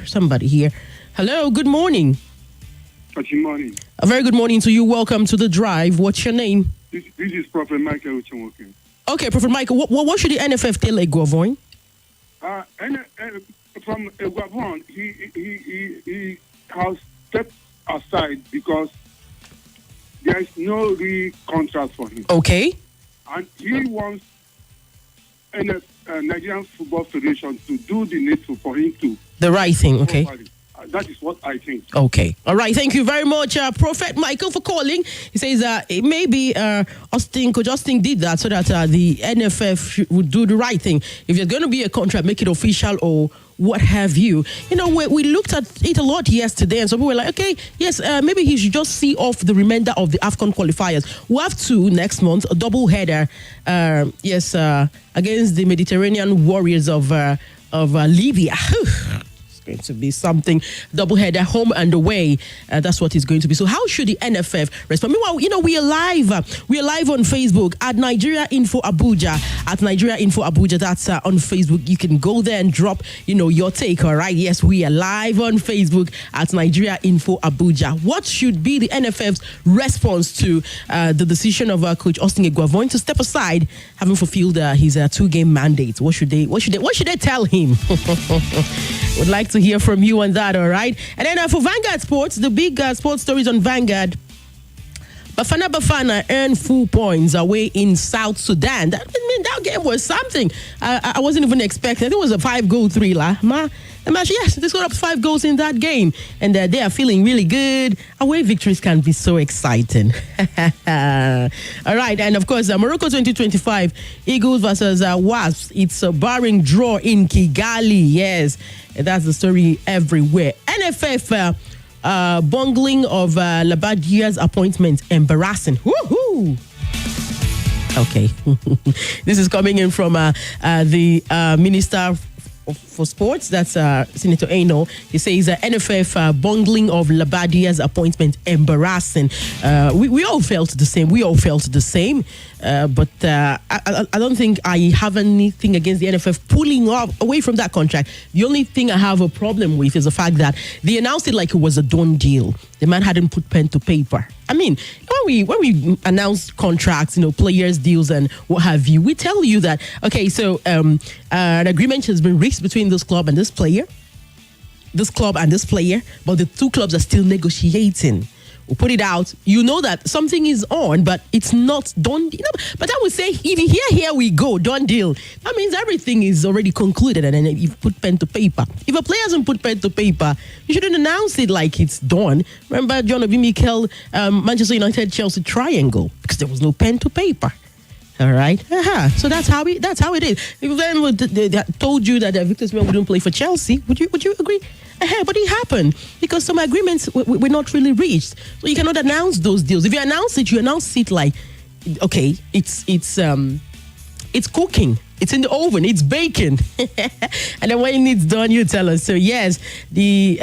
Somebody here. Hello, good morning. Good morning. A very good morning to you. Welcome to the drive. What's your name? This is Prophet Michael Uchenwoke. Okay, Prophet Michael, what should the NFF tell Eguavoen? From Eguavoen, he has stepped aside because there is no real contract for him. Okay. And he wants Nigerian Football Federation to do the needful for him to. The right thing, okay. That is what I think. Okay. All right. Thank you very much, Prophet Michael, for calling. He says maybe Coach Austin did that so that the NFF would do the right thing. If there's going to be a contract, make it official or what have you. You know, we looked at it a lot yesterday and some people were like, okay, yes, maybe he should just see off the remainder of the AFCON qualifiers. We'll have two next month, a double header, against the Mediterranean Warriors of Libya. Going to be something double-header, home and away. That's what it's going to be. So how should the NFF respond? Meanwhile, you know, we are live on Facebook at Nigeria Info Abuja. At Nigeria Info Abuja, that's on Facebook. You can go there and drop, your take. All right. Yes, we are live on Facebook at Nigeria Info Abuja. What should be the NFF's response to the decision of Coach Austin Eguavoen to step aside, having fulfilled his 2-game mandate? What should they tell him? Would like to hear from you on that, all right? And then for Vanguard Sports, the big sports stories on Vanguard. Bafana earned full points away in South Sudan. That game was something. I wasn't even expecting. I think it was a 5-goal thriller. Yes, they scored up 5 goals in that game. And they are feeling really good. Away victories can be so exciting. All right. And of course, Morocco 2025, Eagles versus Wasps. It's a barring draw in Kigali. Yes, that's the story everywhere. NFF bungling of Labadia's appointment. Embarrassing. Woohoo! Okay. This is coming in from the Minister for Sports, that's Senator Aino. He says NFF bungling of Labadia's appointment embarrassing. We all felt the same. But I don't think I have anything against the NFF pulling away from that contract. The only thing I have a problem with is the fact that they announced it like it was a done deal. The man hadn't put pen to paper. I mean, when we announce contracts, players, deals, and what have you, we tell you that, okay, so an agreement has been reached between this club and this player, but the two clubs are still negotiating. We'll put it out. You know that something is on, but it's not done. But I would say, if here we go, done deal. That means everything is already concluded, and then you put pen to paper. If a player hasn't put pen to paper, you shouldn't announce it like it's done. Remember John Obi Mikel, Manchester United, Chelsea triangle, because there was no pen to paper. All right. So that's how it is. If then they told you that Victor Osimhen wouldn't play for Chelsea, would you agree? But it happened because some agreements were not really reached. So you cannot announce those deals. If you announce it like, okay, it's cooking. It's in the oven. It's baking. And then when it's done, you tell us. So yes, the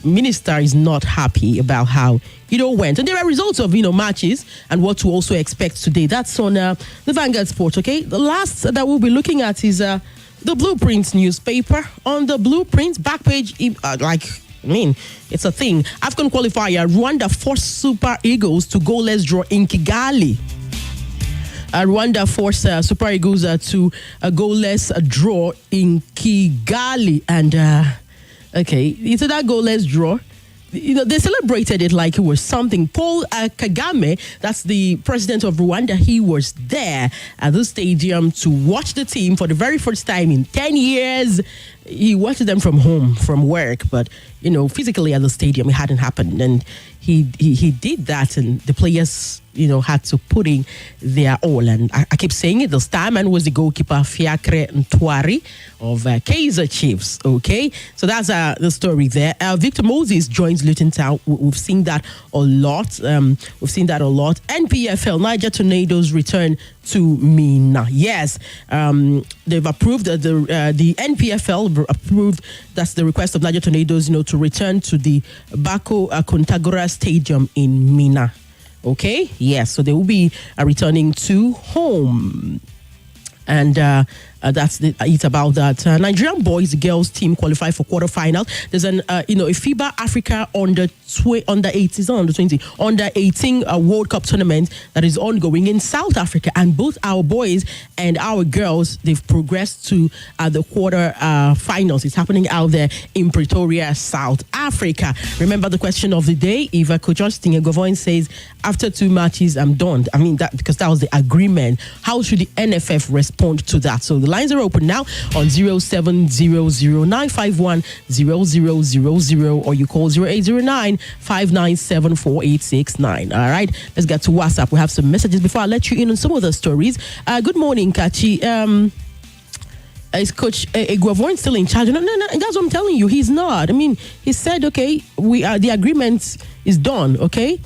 minister is not happy about how it all went. And there are results of, matches and what to also expect today. That's on the Vanguard Sports, okay? The last that we'll be looking at is the Blueprint newspaper. On the Blueprint back page, it's a thing. AFCON qualifier, Rwanda forced Super Eagles to goalless draw in Kigali. Rwanda forced Super Eagles to a goalless draw in Kigali. And, it's that goalless draw. They celebrated it like it was something. Paul Kagame, that's the president of Rwanda, he was there at the stadium to watch the team for the very first time in 10 years. He watched them from home, from work, but, physically at the stadium, it hadn't happened. And he did that, and the players, had to put in their all. And I keep saying it, the star man was the goalkeeper, Fiacre Ntwari of Kaizer Chiefs, okay? So that's the story there. Victor Moses joins Luton Town. We've seen that a lot. NPFL, Niger Tornadoes return to Mina. Yes, they've approved, the NPFL approved, that's the request of Niger Tornadoes, to return to the Bako Kontagora Stadium in Mina. Okay, yes, so they will be returning to home. And It's about that. Nigerian boys, girls team qualify for quarterfinal. There's a FIBA Africa under 18 World Cup tournament that is ongoing in South Africa, and both our boys and our girls, they've progressed to the quarter finals. It's happening out there in Pretoria, South Africa. Remember the question of the day: if Coach Eguavoen says after 2 matches I'm done, I mean that because that was the agreement. How should the NFF respond to that? So the lines are open now on 0700-951-0000, or you call 0809-597-4869. All right, let's get to WhatsApp. We have some messages before I let you in on some of the stories. Good morning, Kachi. Is Coach Eguavoen still in charge? No, that's what I'm telling you. He's not. I mean, he said, okay, the agreement is done, okay?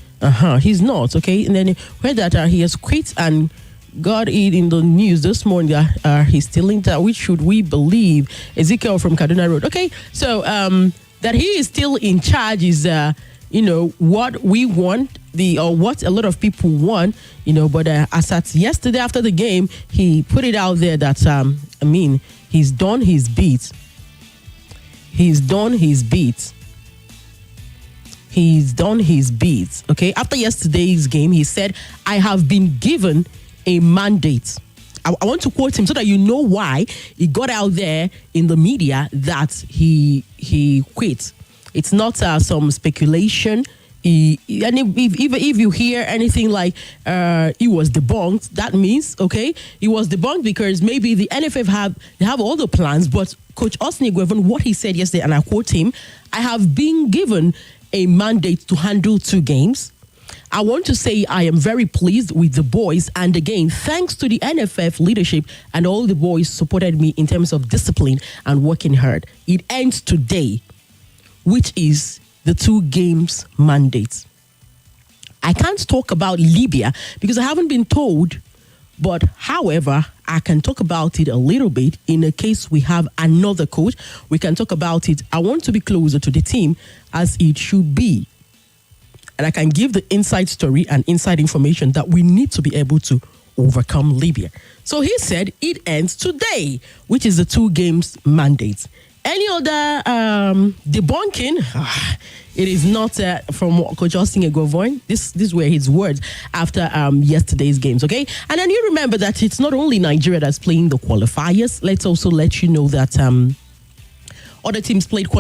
He's not, okay? And then we heard that he has quit and got it in the news this morning that he's still in charge. Which should we believe? Ezekiel from Kaduna Road. Okay, so that he is still in charge is, what we want, or what a lot of people want, but as at yesterday after the game, he put it out there that, he's done his beat. He's done his beat. He's done his beat. Okay, after yesterday's game, he said, I have been given a mandate. I want to quote him so that you know why he got out there in the media that he quit. It's not some speculation. And if you hear anything like he was debunked, that means he was debunked because maybe the NFF have all the plans. But Coach Eguavoen, what he said yesterday, and I quote him: "I have been given a mandate to handle 2 games. I want to say I am very pleased with the boys, and again, thanks to the NFF leadership and all the boys supported me in terms of discipline and working hard. It ends today, which is the 2 games mandate. I can't talk about Libya because I haven't been told, but however, I can talk about it a little bit. In a case we have another coach, we can talk about it. I want to be closer to the team as it should be. And I can give the inside story and inside information that we need to be able to overcome Libya." So he said it ends today, which is the 2 games mandate. Any other debunking? It is not from Coach Eguavoen. These were his words after yesterday's games, okay? And then you remember that it's not only Nigeria that's playing the qualifiers. Let's also let you know that other teams played in the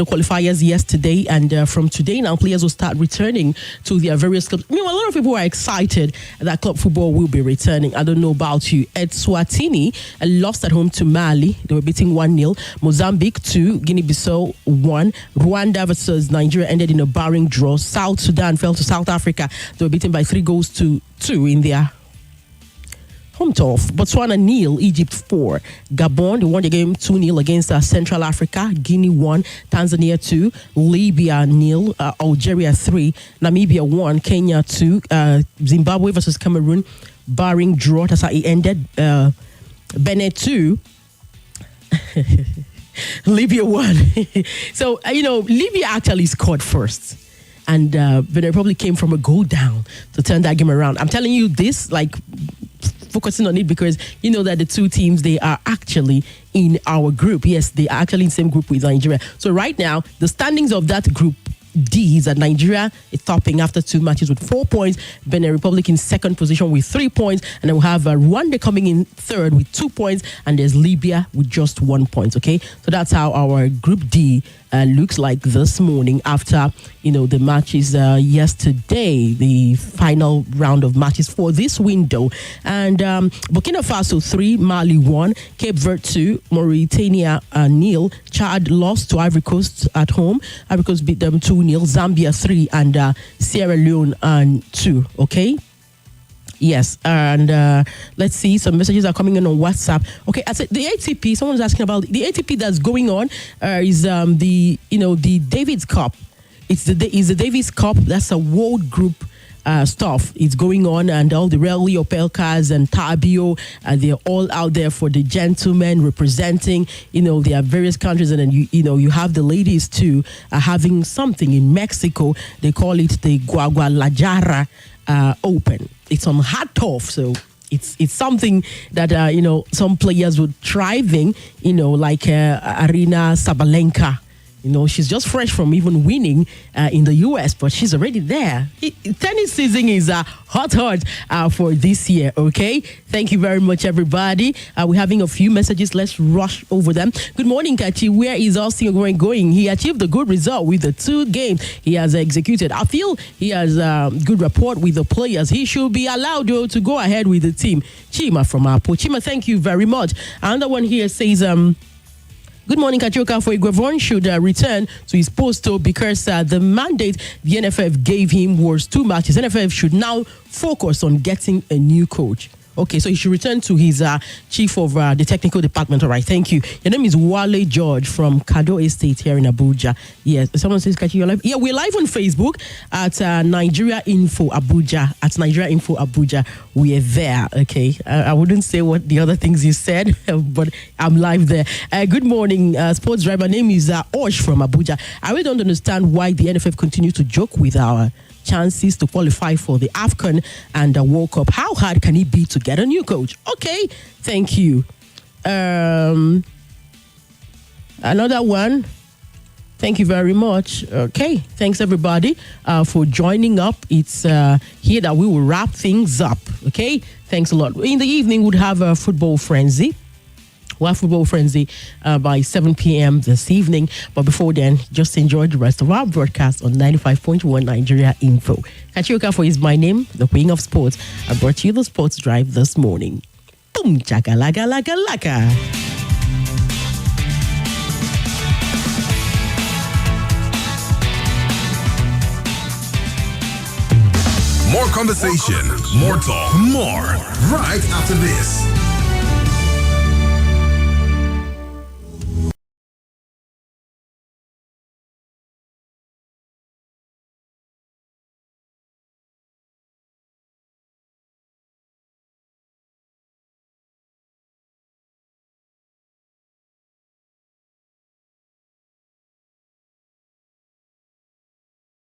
qualifiers yesterday, and from today now, players will start returning to their various clubs. A lot of people are excited that club football will be returning. I don't know about you. Eswatini lost at home to Mali. They were beating 1-0. Mozambique 2, Guinea-Bissau 1. Rwanda versus Nigeria ended in a barring draw. South Sudan fell to South Africa. They were beaten by 3-2 in their home turf. Botswana 0, Egypt 4. Gabon, they won the game 2-0 against Central Africa. Guinea 1, Tanzania 2. Libya 0, Algeria 3. Namibia 1, Kenya 2. Zimbabwe versus Cameroon, barring draw. That's how it ended. Benin 2. Libya 1. So, Libya actually scored first. And Benin Republic came from a goal down to turn that game around. I'm telling you this, focusing on it because you know that the 2 teams, they are actually in our group. Yes, they are actually in the same group with Nigeria. So right now, the standings of that group D is that Nigeria is topping after 2 matches with 4 points. Benin Republic in second position with 3 points. And then we'll have Rwanda coming in third with 2 points. And there's Libya with just 1 point. Okay, so that's how our Group D looks like this morning after the matches yesterday, the final round of matches for this window. And Burkina Faso 3, Mali 1, Cape Verde 2, Mauritania 0. Chad lost to Ivory Coast at home. Ivory Coast beat them 2-0. Zambia 3 and Sierra Leone 2. Okay. Yes, and let's see. Some messages are coming in on WhatsApp. Okay, I said the ATP. Someone's asking about the ATP that's going on. Is the Davis Cup. It's the Davis Cup. That's a world group stuff. It's going on, and all the Rally Opelkas and Tabio, they're all out there for the gentlemen representing. There are various countries, and then you have the ladies too having something in Mexico. They call it the Guadalajara Open. It's on hard turf, so it's something that some players would thrive in, like Arina Sabalenka. She's just fresh from even winning in the US, but she's already there. Tennis season is hot for this year, okay? Thank you very much, everybody. We're having a few messages. Let's rush over them. Good morning, Kachi. Where is Austin going? He achieved a good result with the 2 games he has executed. I feel he has good rapport with the players. He should be allowed, to go ahead with the team. Chima from Apo. Chima, thank you very much. Another one here says, good morning, Kachoka. For Eguavoen should return to his post because the mandate the NFF gave him was too much. His NFF should now focus on getting a new coach. Okay, so he should return to his chief of the technical department. All right, thank you. Your name is Wale George from Kado Estate here in Abuja. Yes, someone says, Kachi, you're live? Yeah, we're live on Facebook at Nigeria Info Abuja. At Nigeria Info Abuja, we are there, okay? I wouldn't say what the other things you said, but I'm live there. Good morning, sports driver. My name is Osh from Abuja. I really don't understand why the NFF continues to joke with our chances to qualify for the AFCON and the World Cup. How hard can it be to get a new coach? Okay, thank you. Another one. Thank you very much. Okay, thanks everybody for joining up. It's here that we will wrap things up. Okay, thanks a lot. In the evening, we'll have a football frenzy. We'll have football frenzy by 7 p.m. this evening. But before then, just enjoy the rest of our broadcast on 95.1 Nigeria Info. Kachioka for is my name, the Queen of Sports. I brought you the Sports Drive this morning. Boom, chaka laka laka laka. More conversation, more talk, more right after this.